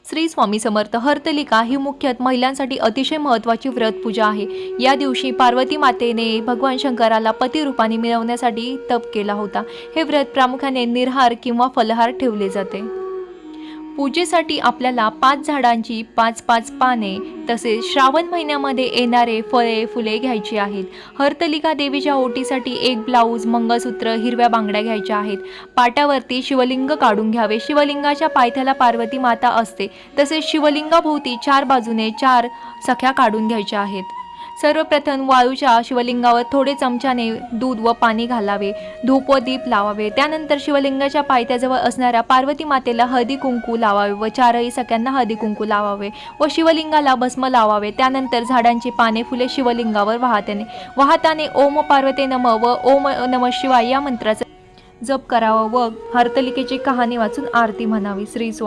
श्री स्वामी समर्थ. हरतालिका ही मुख्यतः महिलांसाठी अतिशय महत्त्वाची व्रत पूजा आहे. या दिवशी पार्वती मातेने भगवान शंकराला पती रूपाने मिळवण्यासाठी तप केला होता. हे व्रत प्रामुख्याने निराहार किंवा फलाहार ठेवले जाते. पूजेसाठी आपल्याला 5 झाडांची 5-5 पाने तसेच श्रावण महिन्यामध्ये येणारे फळे फुले घ्यायची आहेत. हरतालिका देवीच्या ओटीसाठी एक ब्लाऊज, मंगळसूत्र, हिरव्या बांगड्या घ्यायच्या आहेत. पाटावरती शिवलिंग काढून घ्यावे. शिवलिंगाच्या पायथ्याला पार्वती माता असते. तसेच शिवलिंगाभोवती 4 बाजूने 4 सख्या काढून घ्यायच्या आहेत. सर्वप्रथम वाळूच्या शिवलिंगावर थोडे चमच्याने दूध व पाणी घालावे. धूप व दीप लावावे. त्यानंतर शिवलिंगाच्या पायथ्याजवळ असणाऱ्या पार्वती मातेला हळदी कुंकू लावावे व 4ही सख्यांना हळदी कुंकू लावावे व शिवलिंगाला भस्म लावावे. त्यानंतर झाडांची पाने फुले शिवलिंगावर वाहताने ओम पार्वते नमः व ओम नमः शिवाय या मंत्राचा जप करावा व हरतालिकेची कहाणी वाचून आरती म्हणावी. श्री स्वामी